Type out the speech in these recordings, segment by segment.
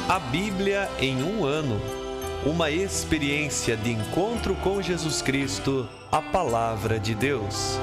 A Bíblia em um ano. Uma experiência de encontro com Jesus Cristo, a Palavra de Deus.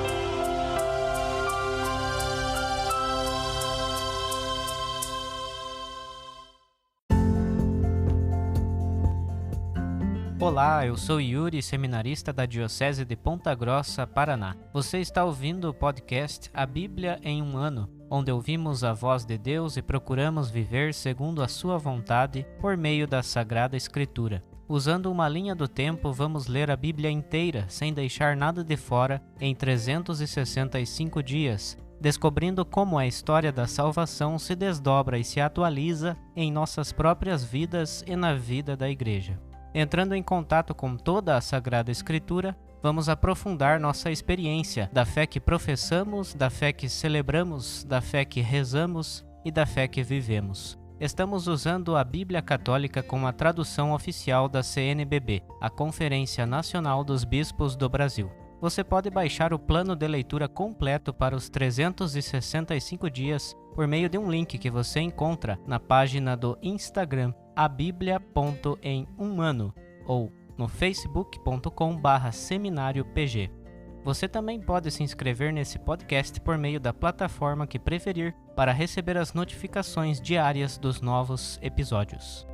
Olá, eu sou Yuri, seminarista da Diocese de Ponta Grossa, Paraná. Você está ouvindo o podcast A Bíblia em um ano, onde ouvimos a voz de Deus e procuramos viver segundo a sua vontade por meio da Sagrada Escritura. Usando uma linha do tempo, vamos ler a Bíblia inteira, sem deixar nada de fora, em 365 dias, descobrindo como a história da salvação se desdobra e se atualiza em nossas próprias vidas e na vida da Igreja. Entrando em contato com toda a Sagrada Escritura, vamos aprofundar nossa experiência da fé que professamos, da fé que celebramos, da fé que rezamos e da fé que vivemos. Estamos usando a Bíblia Católica como a tradução oficial da CNBB, a Conferência Nacional dos Bispos do Brasil. Você pode baixar o plano de leitura completo para os 365 dias por meio de um link que você encontra na página do Instagram abiblia.emumano ou no facebook.com/seminariopg. Você também pode se inscrever nesse podcast por meio da plataforma que preferir para receber as notificações diárias dos novos episódios.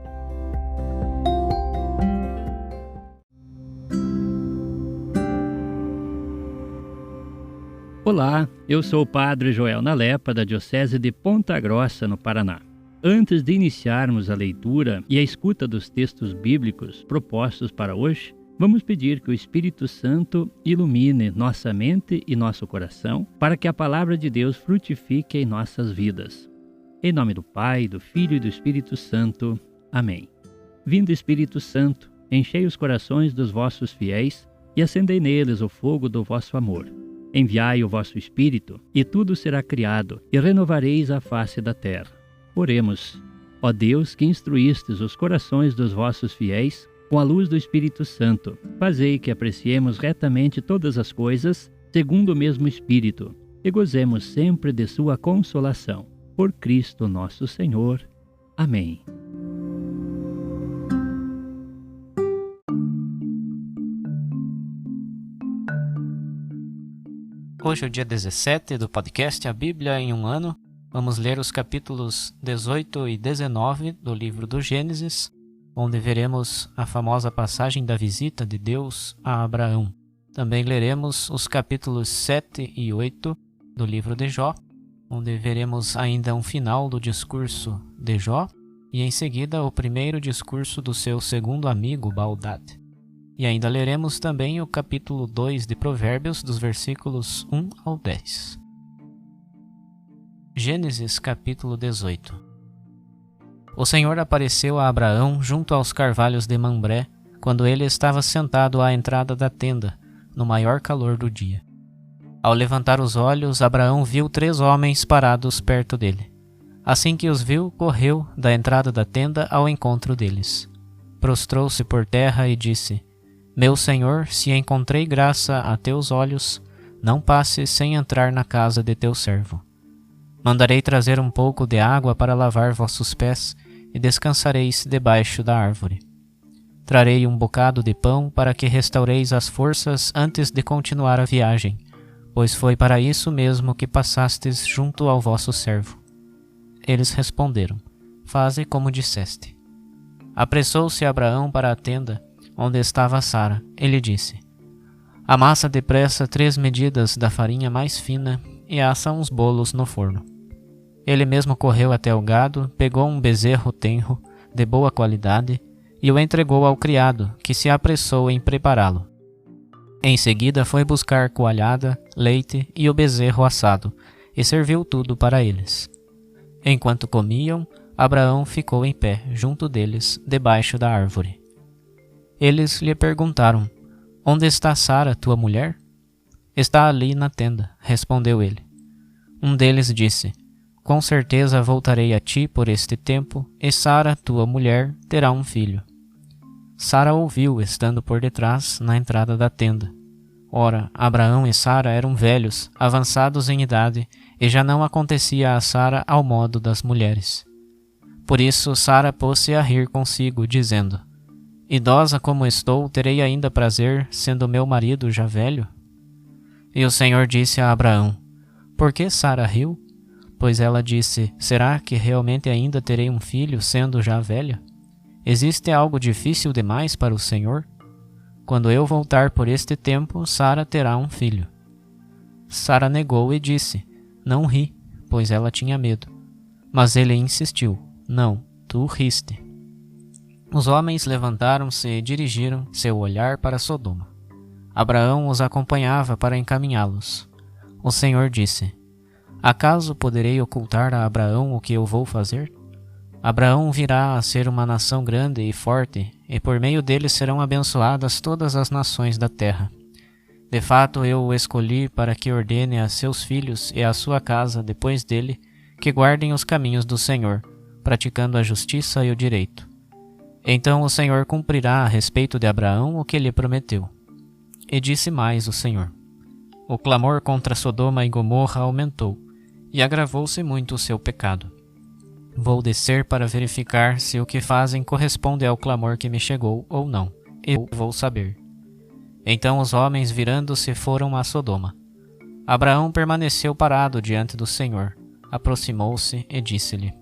Olá, eu sou o Padre Joel Nalepa, da Diocese de Ponta Grossa, no Paraná. Antes de iniciarmos a leitura e a escuta dos textos bíblicos propostos para hoje, vamos pedir que o Espírito Santo ilumine nossa mente e nosso coração para que a palavra de Deus frutifique em nossas vidas. Em nome do Pai, do Filho e do Espírito Santo. Amém. Vindo Espírito Santo, enchei os corações dos vossos fiéis e acendei neles o fogo do vosso amor. Enviai o vosso Espírito, e tudo será criado, e renovareis a face da terra. Oremos. Ó Deus, que instruístes os corações dos vossos fiéis com a luz do Espírito Santo, fazei que apreciemos retamente todas as coisas, segundo o mesmo Espírito, e gozemos sempre de sua consolação. Por Cristo nosso Senhor. Amém. Hoje é o dia 17 do podcast A Bíblia em um ano. Vamos ler os capítulos 18 e 19 do livro do Gênesis, onde veremos a famosa passagem da visita de Deus a Abraão. Também leremos os capítulos 7 e 8 do livro de Jó, onde veremos ainda um final do discurso de Jó e em seguida o primeiro discurso do seu segundo amigo, Baldad. E ainda leremos também o capítulo 2 de Provérbios, dos versículos 1 ao 10. Gênesis capítulo 18. O Senhor apareceu a Abraão junto aos carvalhos de Mambré, quando ele estava sentado à entrada da tenda, no maior calor do dia. Ao levantar os olhos, Abraão viu 3 homens parados perto dele. Assim que os viu, correu da entrada da tenda ao encontro deles. Prostrou-se por terra e disse: Meu Senhor, se encontrei graça a teus olhos, não passe sem entrar na casa de teu servo. Mandarei trazer um pouco de água para lavar vossos pés, e descansareis debaixo da árvore. Trarei um bocado de pão para que restaureis as forças antes de continuar a viagem, pois foi para isso mesmo que passastes junto ao vosso servo. Eles responderam: Faze como disseste. Apressou-se Abraão para a tenda, onde estava Sara, e lhe disse: Amassa depressa 3 medidas da farinha mais fina e assa uns bolos no forno. Ele mesmo correu até o gado, pegou um bezerro tenro, de boa qualidade, e o entregou ao criado, que se apressou em prepará-lo. Em seguida foi buscar coalhada, leite e o bezerro assado, e serviu tudo para eles. Enquanto comiam, Abraão ficou em pé, junto deles, debaixo da árvore. Eles lhe perguntaram: Onde está Sara, tua mulher? Está ali na tenda, respondeu ele. Um deles disse: Com certeza voltarei a ti por este tempo, e Sara, tua mulher, terá um filho. Sara ouviu, estando por detrás, na entrada da tenda. Ora, Abraão e Sara eram velhos, avançados em idade, e já não acontecia a Sara ao modo das mulheres. Por isso Sara pôs-se a rir consigo, dizendo: Idosa como estou, terei ainda prazer, sendo meu marido já velho? E o Senhor disse a Abraão: Por que Sara riu? Pois ela disse: Será que realmente ainda terei um filho, sendo já velha? Existe algo difícil demais para o Senhor? Quando eu voltar por este tempo, Sara terá um filho. Sara negou e disse: Não ri, pois ela tinha medo. Mas ele insistiu: Não, tu riste. Os homens levantaram-se e dirigiram seu olhar para Sodoma. Abraão os acompanhava para encaminhá-los. O Senhor disse: Acaso poderei ocultar a Abraão o que eu vou fazer? Abraão virá a ser uma nação grande e forte, e por meio dele serão abençoadas todas as nações da terra. De fato, eu o escolhi para que ordene a seus filhos e à sua casa depois dele que guardem os caminhos do Senhor, praticando a justiça e o direito. Então o Senhor cumprirá a respeito de Abraão o que lhe prometeu. E disse mais o Senhor: O clamor contra Sodoma e Gomorra aumentou, e agravou-se muito o seu pecado. Vou descer para verificar se o que fazem corresponde ao clamor que me chegou ou não. Eu vou saber. Então os homens, virando-se, foram a Sodoma. Abraão permaneceu parado diante do Senhor, aproximou-se e disse-lhe: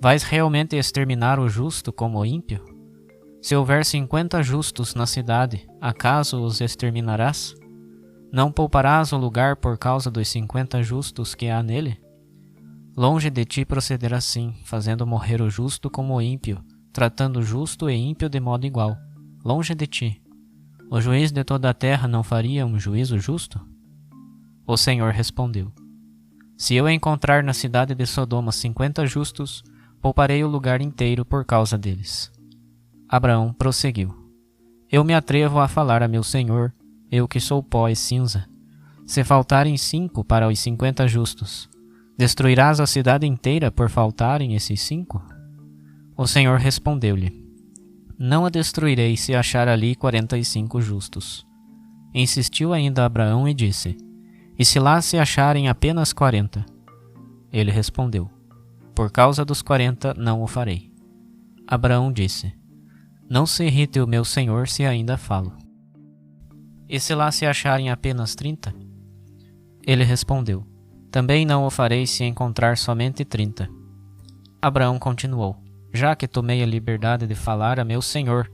Vais realmente exterminar o justo como o ímpio? Se houver 50 justos na cidade, acaso os exterminarás? Não pouparás o lugar por causa dos 50 justos que há nele? Longe de ti proceder assim, fazendo morrer o justo como o ímpio, tratando o justo e ímpio de modo igual. Longe de ti. O juiz de toda a terra não faria um juízo justo? O Senhor respondeu: Se eu encontrar na cidade de Sodoma 50 justos, pouparei o lugar inteiro por causa deles. Abraão prosseguiu: Eu me atrevo a falar a meu Senhor, eu que sou pó e cinza. Se faltarem 5 para os 50 justos, destruirás a cidade inteira por faltarem esses 5? O Senhor respondeu-lhe: Não a destruirei se achar ali 45 justos. Insistiu ainda Abraão e disse: E se lá se acharem apenas 40? Ele respondeu: Por causa dos 40 não o farei. Abraão disse: Não se irrite o meu senhor se ainda falo. E se lá se acharem apenas 30? Ele respondeu: Também não o farei se encontrar somente 30. Abraão continuou: Já que tomei a liberdade de falar a meu senhor,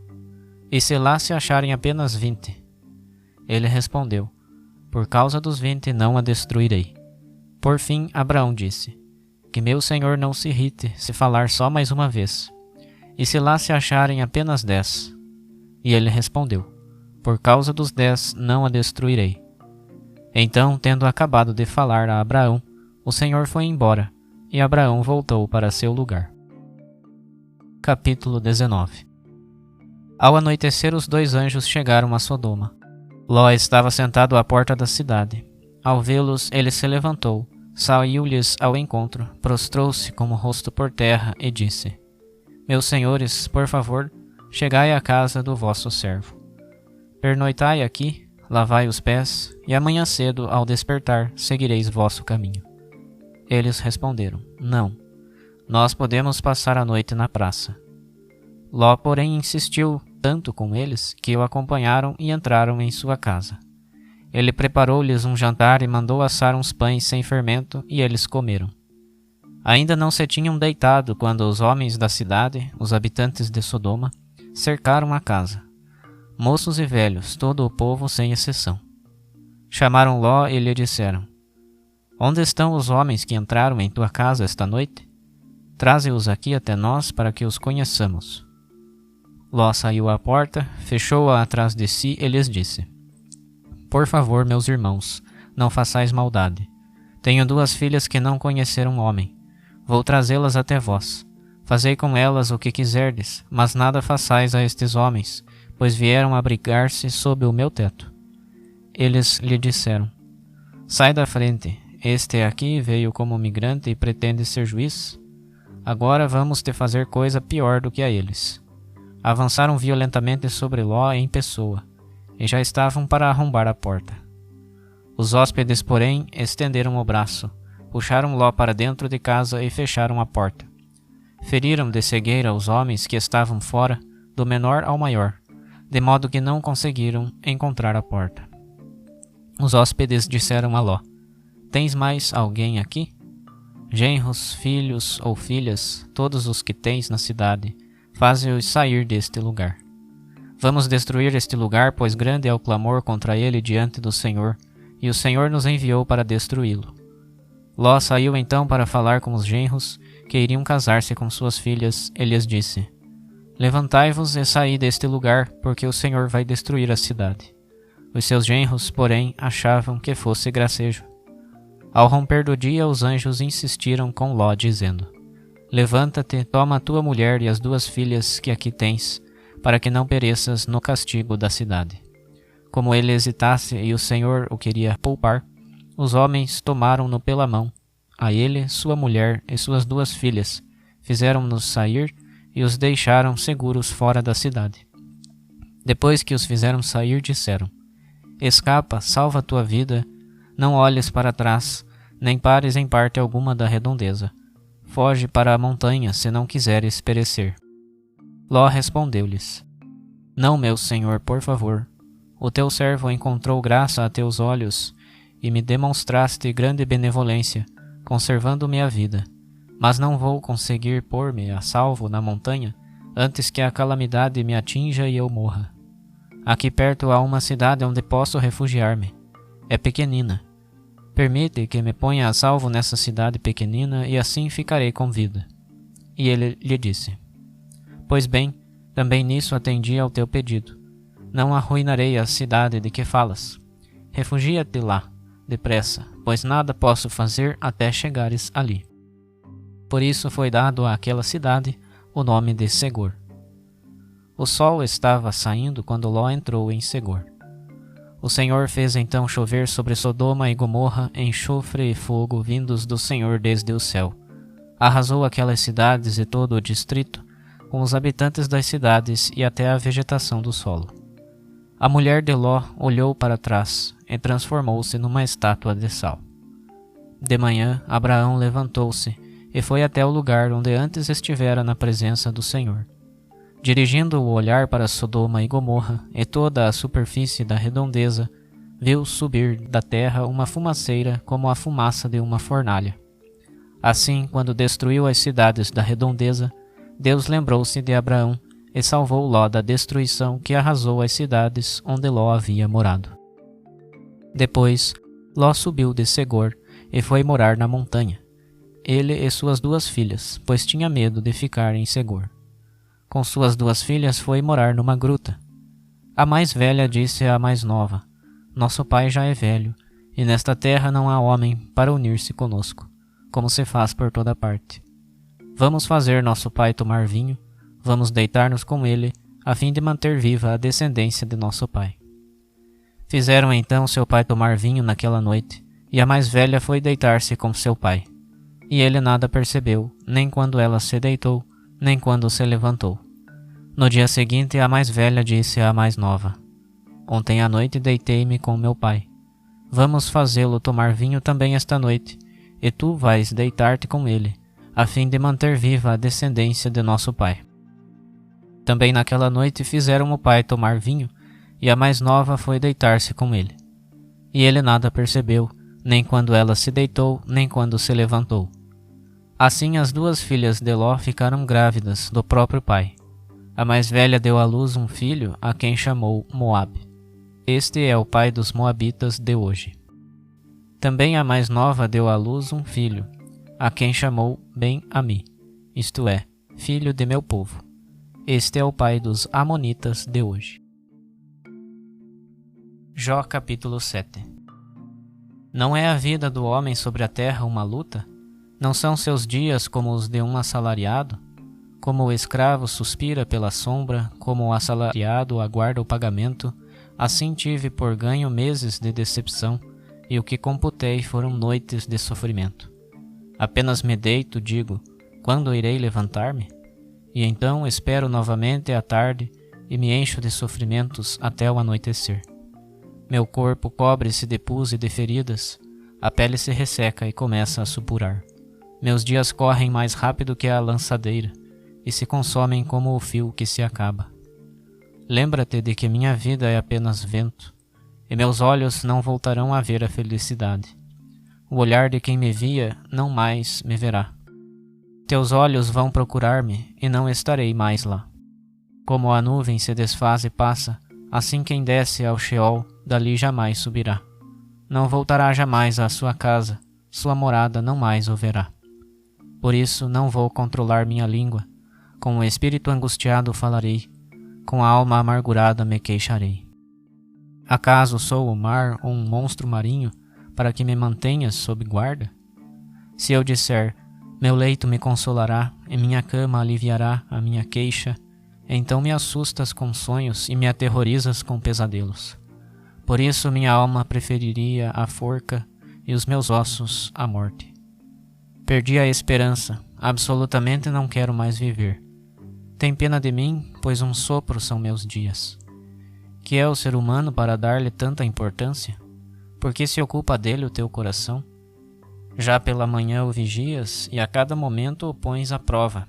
e se lá se acharem apenas 20? Ele respondeu: Por causa dos 20 não a destruirei. Por fim, Abraão disse: Que meu senhor não se irrite se falar só mais uma vez. E se lá se acharem apenas 10? E ele respondeu: Por causa dos 10 não a destruirei. Então, tendo acabado de falar a Abraão, o Senhor foi embora, e Abraão voltou para seu lugar. Capítulo 19. Ao anoitecer, os 2 anjos chegaram a Sodoma. Ló estava sentado à porta da cidade. Ao vê-los, ele se levantou, saiu-lhes ao encontro, prostrou-se com o rosto por terra e disse: Meus senhores, por favor, chegai à casa do vosso servo. Pernoitai aqui, lavai os pés, e amanhã cedo, ao despertar, seguireis vosso caminho. Eles responderam: Não, nós podemos passar a noite na praça. Ló, porém, insistiu tanto com eles que o acompanharam e entraram em sua casa. Ele preparou-lhes um jantar e mandou assar uns pães sem fermento, e eles comeram. Ainda não se tinham deitado quando os homens da cidade, os habitantes de Sodoma, cercaram a casa. Moços e velhos, todo o povo sem exceção. Chamaram Ló e lhe disseram: Onde estão os homens que entraram em tua casa esta noite? Traze-os aqui até nós para que os conheçamos. Ló saiu à porta, fechou-a atrás de si e lhes disse: Por favor, meus irmãos, não façais maldade. Tenho 2 filhas que não conheceram homem. Vou trazê-las até vós. Fazei com elas o que quiserdes, mas nada façais a estes homens, pois vieram abrigar-se sob o meu teto. Eles lhe disseram: Sai da frente, este aqui veio como migrante e pretende ser juiz. Agora vamos te fazer coisa pior do que a eles. Avançaram violentamente sobre Ló em pessoa, e já estavam para arrombar a porta. Os hóspedes, porém, estenderam o braço, puxaram Ló para dentro de casa e fecharam a porta. Feriram de cegueira os homens que estavam fora, do menor ao maior, de modo que não conseguiram encontrar a porta. Os hóspedes disseram a Ló: Tens mais alguém aqui? Genros, filhos ou filhas, todos os que tens na cidade, faze-os sair deste lugar. Vamos destruir este lugar, pois grande é o clamor contra ele diante do Senhor, e o Senhor nos enviou para destruí-lo. Ló saiu então para falar com os genros, que iriam casar-se com suas filhas, e lhes disse: Levantai-vos e saí deste lugar, porque o Senhor vai destruir a cidade. Os seus genros, porém, achavam que fosse gracejo. Ao romper do dia, os anjos insistiram com Ló, dizendo: Levanta-te, toma a tua mulher e as 2 filhas que aqui tens, para que não pereças no castigo da cidade. Como ele hesitasse e o Senhor o queria poupar, os homens tomaram-no pela mão, a ele, sua mulher e suas 2 filhas, fizeram-nos sair e os deixaram seguros fora da cidade. Depois que os fizeram sair, disseram: Escapa, salva a tua vida, não olhes para trás, nem pares em parte alguma da redondeza. Foge para a montanha, se não quiseres perecer. Ló respondeu-lhes: Não, meu senhor, por favor. O teu servo encontrou graça a teus olhos, e me demonstraste grande benevolência, conservando-me a vida. Mas não vou conseguir pôr-me a salvo na montanha, antes que a calamidade me atinja e eu morra. Aqui perto há uma cidade onde posso refugiar-me. É pequenina. Permite que me ponha a salvo nessa cidade pequenina, e assim ficarei com vida. E ele lhe disse: Pois bem, também nisso atendi ao teu pedido. Não arruinarei a cidade de que falas. Refugia-te lá, depressa, pois nada posso fazer até chegares ali. Por isso foi dado àquela cidade o nome de Segor. O sol estava saindo quando Ló entrou em Segor. O Senhor fez então chover sobre Sodoma e Gomorra enxofre e fogo vindos do Senhor desde o céu. Arrasou aquelas cidades e todo o distrito, com os habitantes das cidades e até a vegetação do solo. A mulher de Ló olhou para trás e transformou-se numa estátua de sal. De manhã, Abraão levantou-se e foi até o lugar onde antes estivera na presença do Senhor. Dirigindo o olhar para Sodoma e Gomorra e toda a superfície da redondeza, viu subir da terra uma fumaceira como a fumaça de uma fornalha. Assim, quando destruiu as cidades da redondeza, Deus lembrou-se de Abraão e salvou Ló da destruição que arrasou as cidades onde Ló havia morado. Depois, Ló subiu de Segor e foi morar na montanha, ele e suas 2 filhas, pois tinha medo de ficar em Segor. Com suas 2 filhas foi morar numa gruta. A mais velha disse à mais nova: Nosso pai já é velho, e nesta terra não há homem para unir-se conosco, como se faz por toda parte. Vamos fazer nosso pai tomar vinho, vamos deitar-nos com ele, a fim de manter viva a descendência de nosso pai. Fizeram então seu pai tomar vinho naquela noite, e a mais velha foi deitar-se com seu pai. E ele nada percebeu, nem quando ela se deitou, nem quando se levantou. No dia seguinte, a mais velha disse à mais nova: Ontem à noite deitei-me com meu pai. Vamos fazê-lo tomar vinho também esta noite, e tu vais deitar-te com ele, a fim de manter viva a descendência de nosso pai. Também naquela noite fizeram o pai tomar vinho, e a mais nova foi deitar-se com ele. E ele nada percebeu, nem quando ela se deitou, nem quando se levantou. Assim as 2 filhas de Ló ficaram grávidas do próprio pai. A mais velha deu à luz um filho, a quem chamou Moabe. Este é o pai dos moabitas de hoje. Também a mais nova deu à luz um filho, a quem chamou Ben-Ami, isto é, filho de meu povo. Este é o pai dos amonitas de hoje. Jó capítulo 7. Não é a vida do homem sobre a terra uma luta? Não são seus dias como os de um assalariado? Como o escravo suspira pela sombra, como o assalariado aguarda o pagamento, assim tive por ganho meses de decepção, e o que computei foram noites de sofrimento. Apenas me deito, digo, quando irei levantar-me? E então espero novamente a tarde e me encho de sofrimentos até o anoitecer. Meu corpo cobre-se de pus e de feridas, a pele se resseca e começa a supurar. Meus dias correm mais rápido que a lançadeira e se consomem como o fio que se acaba. Lembra-te de que minha vida é apenas vento, e meus olhos não voltarão a ver a felicidade. O olhar de quem me via não mais me verá. Teus olhos vão procurar-me e não estarei mais lá. Como a nuvem se desfaz e passa, assim quem desce ao Sheol dali jamais subirá. Não voltará jamais à sua casa, sua morada não mais o verá. Por isso não vou controlar minha língua, com o espírito angustiado falarei, com a alma amargurada me queixarei. Acaso sou o mar ou um monstro marinho, para que me mantenhas sob guarda? Se eu disser, meu leito me consolará e minha cama aliviará a minha queixa, então me assustas com sonhos e me aterrorizas com pesadelos. Por isso minha alma preferiria a forca e os meus ossos a morte. Perdi a esperança, absolutamente não quero mais viver. Tem pena de mim, pois um sopro são meus dias. Que é o ser humano para dar-lhe tanta importância? Por que se ocupa dele o teu coração? Já pela manhã o vigias e a cada momento o pões à prova.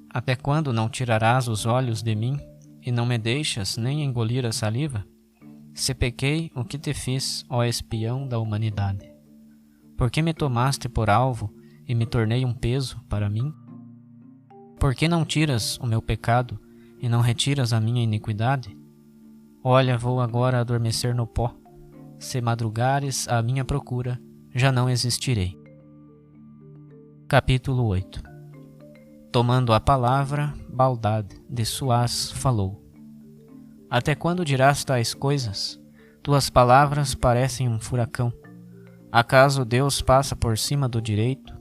Até quando não tirarás os olhos de mim e não me deixas nem engolir a saliva? Se pequei, o que te fiz, ó espião da humanidade? Por que me tomaste por alvo e me tornei um peso para mim? Por que não tiras o meu pecado e não retiras a minha iniquidade? Olha, vou agora adormecer no pó. Se madrugares à minha procura, já não existirei. Capítulo 8. Tomando a palavra, Baldad de Suaz falou. Até quando dirás tais coisas? Tuas palavras parecem um furacão. Acaso Deus passa por cima do direito,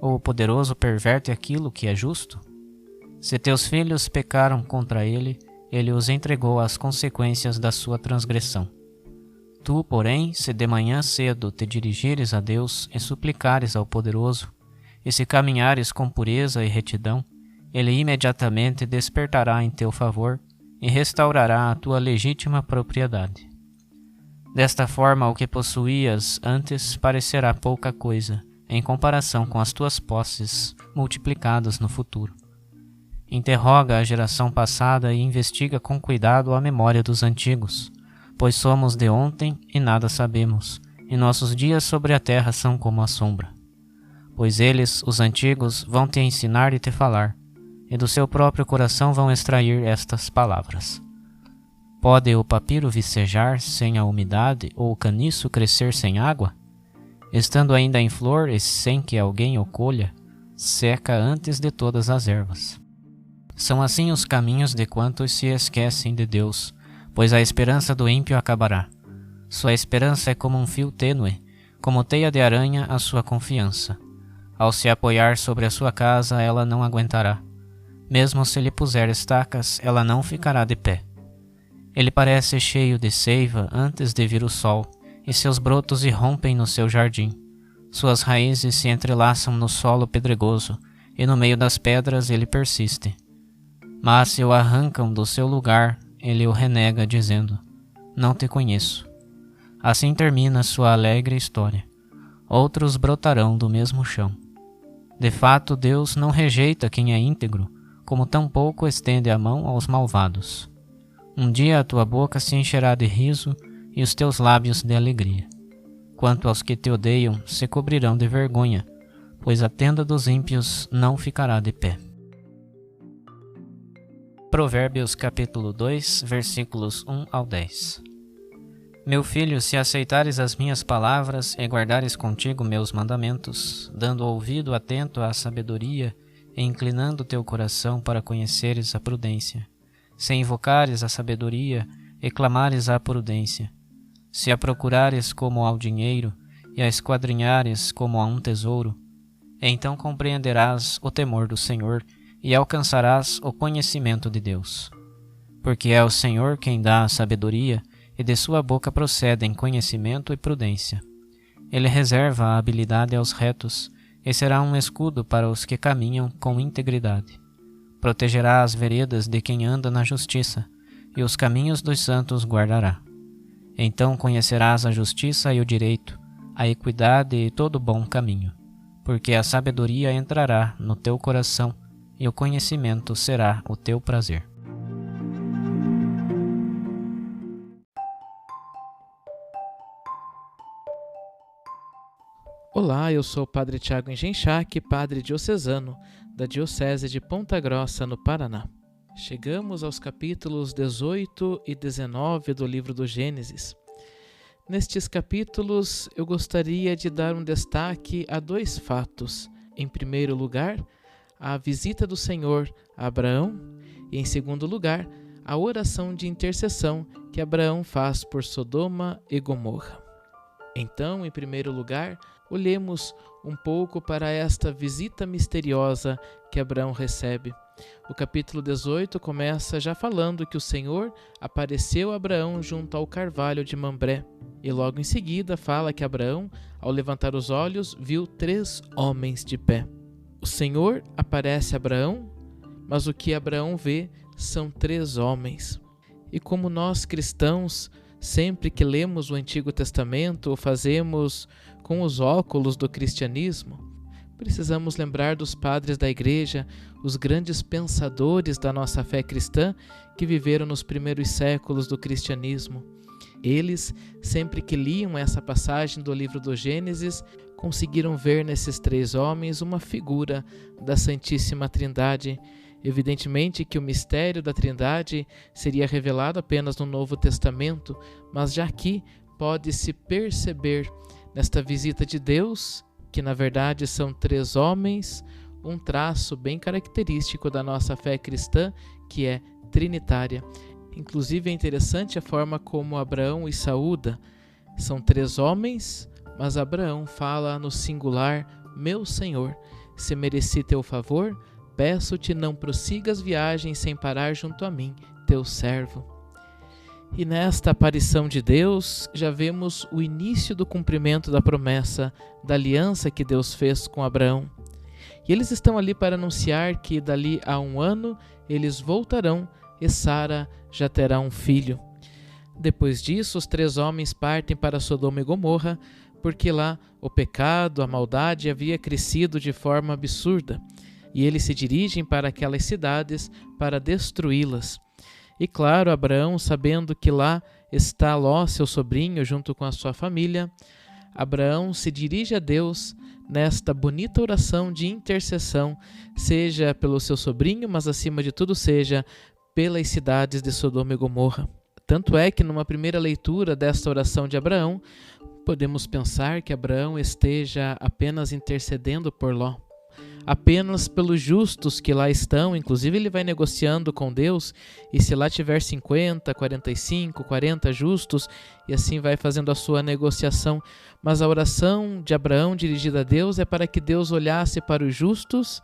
ou o poderoso perverte aquilo que é justo? Se teus filhos pecaram contra ele, ele os entregou às consequências da sua transgressão. Tu, porém, se de manhã cedo te dirigires a Deus e suplicares ao poderoso, e se caminhares com pureza e retidão, ele imediatamente despertará em teu favor e restaurará a tua legítima propriedade. Desta forma, o que possuías antes parecerá pouca coisa, em comparação com as tuas posses multiplicadas no futuro. Interroga a geração passada e investiga com cuidado a memória dos antigos, pois somos de ontem e nada sabemos, e nossos dias sobre a terra são como a sombra. Pois eles, os antigos, vão te ensinar e te falar, e do seu próprio coração vão extrair estas palavras. Pode o papiro vicejar sem a umidade, ou o caniço crescer sem água? Estando ainda em flor e sem que alguém o colha, seca antes de todas as ervas. São assim os caminhos de quantos se esquecem de Deus, pois a esperança do ímpio acabará. Sua esperança é como um fio tênue, como teia de aranha a sua confiança. Ao se apoiar sobre a sua casa, ela não aguentará. Mesmo se lhe puser estacas, ela não ficará de pé. Ele parece cheio de seiva antes de vir o sol, e seus brotos irrompem no seu jardim. Suas raízes se entrelaçam no solo pedregoso, e no meio das pedras ele persiste. Mas se o arrancam do seu lugar, ele o renega, dizendo, não te conheço. Assim termina sua alegre história. Outros brotarão do mesmo chão. De fato, Deus não rejeita quem é íntegro, como tampouco estende a mão aos malvados. Um dia a tua boca se encherá de riso e os teus lábios de alegria. Quanto aos que te odeiam, se cobrirão de vergonha, pois a tenda dos ímpios não ficará de pé. Provérbios capítulo 2, versículos 1 ao 10. Meu filho, se aceitares as minhas palavras e guardares contigo meus mandamentos, dando ouvido atento à sabedoria e inclinando teu coração para conheceres a prudência, se invocares a sabedoria e clamares a prudência, se a procurares como ao dinheiro e a esquadrinhares como a um tesouro, então compreenderás o temor do Senhor e alcançarás o conhecimento de Deus. Porque é o Senhor quem dá a sabedoria, e de sua boca procedem conhecimento e prudência. Ele reserva a habilidade aos retos, e será um escudo para os que caminham com integridade. Protegerá as veredas de quem anda na justiça, e os caminhos dos santos guardará. Então conhecerás a justiça e o direito, a equidade e todo bom caminho. porque a sabedoria entrará no teu coração e o conhecimento será o teu prazer. Olá, eu sou o Padre Tiago Engenchac, padre diocesano da Diocese de Ponta Grossa, no Paraná. Chegamos aos capítulos 18 e 19 do livro do Gênesis. Nestes capítulos, eu gostaria de dar um destaque a dois fatos. Em primeiro lugar, a visita do Senhor a Abraão e, em segundo lugar, a oração de intercessão que Abraão faz por Sodoma e Gomorra. Então, em primeiro lugar, olhemos um pouco para esta visita misteriosa que Abraão recebe. O capítulo 18 começa já falando que o Senhor apareceu a Abraão junto ao carvalho de Mambré. E logo em seguida fala que Abraão, ao levantar os olhos, viu 3 homens de pé. O Senhor aparece a Abraão, mas o que Abraão vê são 3 homens. E como nós cristãos, sempre que lemos o Antigo Testamento ou fazemos com os óculos do cristianismo, precisamos lembrar dos padres da Igreja, os grandes pensadores da nossa fé cristã que viveram nos primeiros séculos do cristianismo. Eles, sempre que liam essa passagem do livro do Gênesis, conseguiram ver nesses 3 homens uma figura da Santíssima Trindade. Evidentemente que o mistério da Trindade seria revelado apenas no Novo Testamento, mas já aqui pode-se perceber nesta visita de Deus, que na verdade são 3 homens, um traço bem característico da nossa fé cristã, que é trinitária. Inclusive é interessante a forma como Abraão os saúda. São 3 homens, mas Abraão fala no singular: meu Senhor, se mereci teu favor, peço-te, não prossigas viagens sem parar junto a mim, teu servo. E nesta aparição de Deus, já vemos o início do cumprimento da promessa, da aliança que Deus fez com Abraão. E eles estão ali para anunciar que dali a 1 ano eles voltarão e Sara já terá um filho. Depois disso, os 3 homens partem para Sodoma e Gomorra, porque lá o pecado, a maldade havia crescido de forma absurda. E eles se dirigem para aquelas cidades para destruí-las. E claro, Abraão, sabendo que lá está Ló, seu sobrinho, junto com a sua família, Abraão se dirige a Deus nesta bonita oração de intercessão, seja pelo seu sobrinho, mas acima de tudo seja pelas cidades de Sodoma e Gomorra. Tanto é que numa primeira leitura desta oração de Abraão, podemos pensar que Abraão esteja apenas intercedendo por Ló, apenas pelos justos que lá estão. Inclusive ele vai negociando com Deus, e se lá tiver 50, 45, 40 justos, e assim vai fazendo a sua negociação. Mas a oração de Abraão dirigida a Deus é para que Deus olhasse para os justos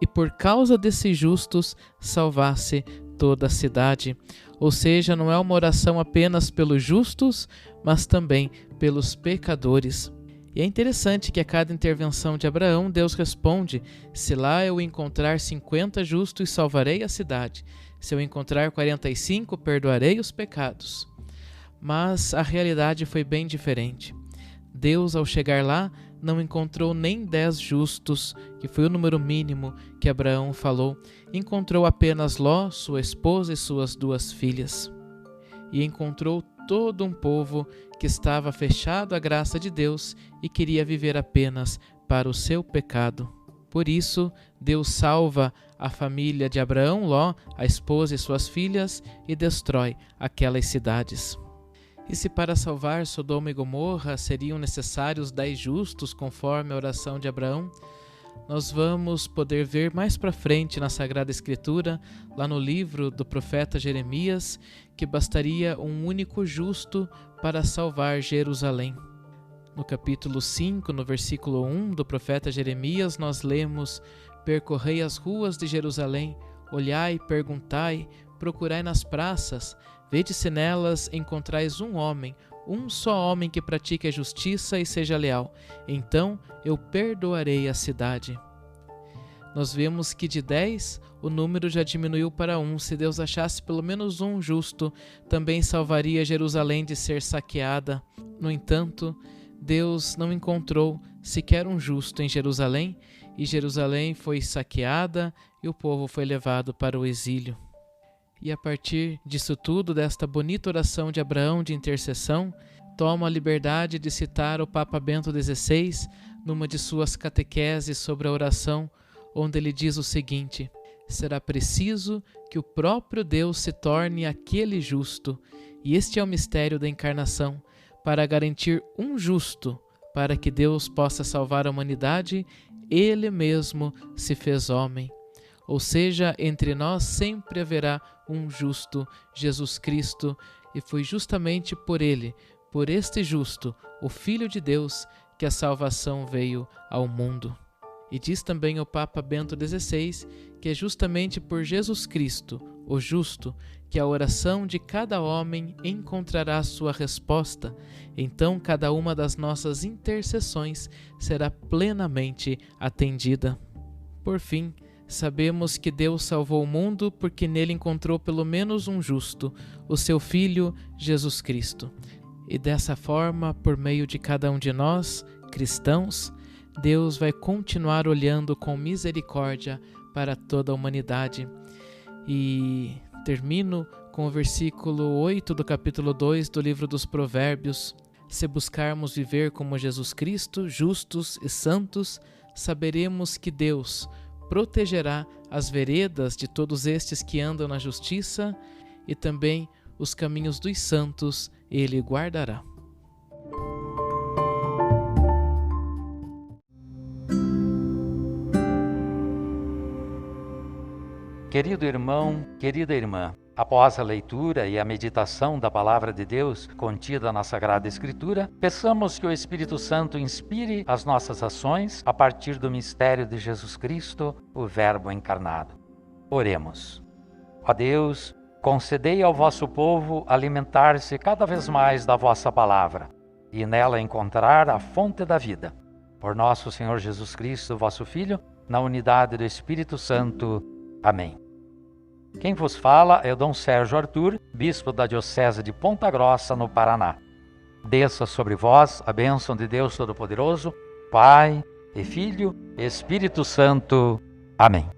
e por causa desses justos salvasse toda a cidade. Ou seja, não é uma oração apenas pelos justos, mas também pelos pecadores. E é interessante que a cada intervenção de Abraão, Deus responde: se lá eu encontrar 50 justos, salvarei a cidade. Se eu encontrar 45, perdoarei os pecados. Mas a realidade foi bem diferente. Deus, ao chegar lá, não encontrou nem 10 justos, que foi o número mínimo que Abraão falou. Encontrou apenas Ló, sua esposa e suas 2 filhas. E encontrou todo um povo que estava fechado à graça de Deus e queria viver apenas para o seu pecado. Por isso, Deus salva a família de Abraão, Ló, a esposa e suas filhas, e destrói aquelas cidades. E se para salvar Sodoma e Gomorra seriam necessários 10 justos, conforme a oração de Abraão, nós vamos poder ver mais para frente na Sagrada Escritura, lá no livro do profeta Jeremias, que bastaria um único justo para salvar Jerusalém. No capítulo 5, no versículo 1 do profeta Jeremias, nós lemos: percorrei as ruas de Jerusalém, olhai, perguntai, procurai nas praças, vede se nelas encontrais um homem, um só homem que pratique a justiça e seja leal. Então eu perdoarei a cidade. Nós vemos que de 10 o número já diminuiu para 1. Se Deus achasse pelo menos um justo, também salvaria Jerusalém de ser saqueada. No entanto, Deus não encontrou sequer um justo em Jerusalém, e Jerusalém foi saqueada e o povo foi levado para o exílio. E a partir disso tudo, desta bonita oração de Abraão de intercessão, tomo a liberdade de citar o Papa Bento XVI numa de suas catequeses sobre a oração, onde ele diz o seguinte: será preciso que o próprio Deus se torne aquele justo, e este é o mistério da encarnação, para garantir um justo, para que Deus possa salvar a humanidade, Ele mesmo se fez homem. Ou seja, entre nós sempre haverá um justo, Jesus Cristo, e foi justamente por Ele, por este justo, o Filho de Deus, que a salvação veio ao mundo. E diz também o Papa Bento XVI que é justamente por Jesus Cristo, o justo, que a oração de cada homem encontrará sua resposta. Então cada uma das nossas intercessões será plenamente atendida. Por fim, sabemos que Deus salvou o mundo porque nele encontrou pelo menos um justo, o seu Filho Jesus Cristo. E dessa forma, por meio de cada um de nós, cristãos, Deus vai continuar olhando com misericórdia para toda a humanidade. E termino com o versículo 8 do capítulo 2 do livro dos Provérbios. Se buscarmos viver como Jesus Cristo, justos e santos, saberemos que Deus protegerá as veredas de todos estes que andam na justiça, e também os caminhos dos santos Ele guardará. Querido irmão, querida irmã, após a leitura e a meditação da Palavra de Deus contida na Sagrada Escritura, peçamos que o Espírito Santo inspire as nossas ações a partir do mistério de Jesus Cristo, o Verbo encarnado. Oremos. Ó Deus, concedei ao vosso povo alimentar-se cada vez mais da vossa palavra e nela encontrar a fonte da vida. Por nosso Senhor Jesus Cristo, vosso Filho, na unidade do Espírito Santo. Amém. Quem vos fala é o Dom Sérgio Arthur, bispo da Diocese de Ponta Grossa, no Paraná. Desça sobre vós a bênção de Deus Todo-Poderoso, Pai e Filho e Espírito Santo. Amém.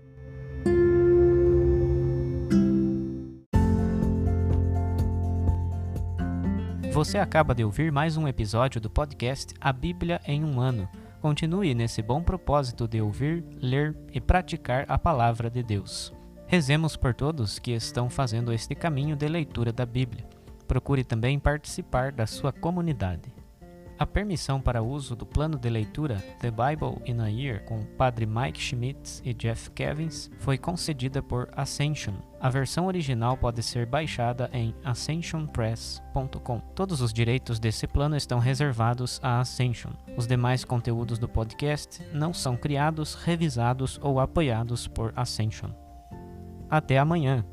Você acaba de ouvir mais um episódio do podcast A Bíblia em um Ano. Continue nesse bom propósito de ouvir, ler e praticar a Palavra de Deus. Rezemos por todos que estão fazendo este caminho de leitura da Bíblia. Procure também participar da sua comunidade. A permissão para uso do plano de leitura The Bible in a Year com o Padre Mike Schmitz e Jeff Kevins foi concedida por Ascension. A versão original pode ser baixada em ascensionpress.com. Todos os direitos desse plano estão reservados à Ascension. Os demais conteúdos do podcast não são criados, revisados ou apoiados por Ascension. Até amanhã!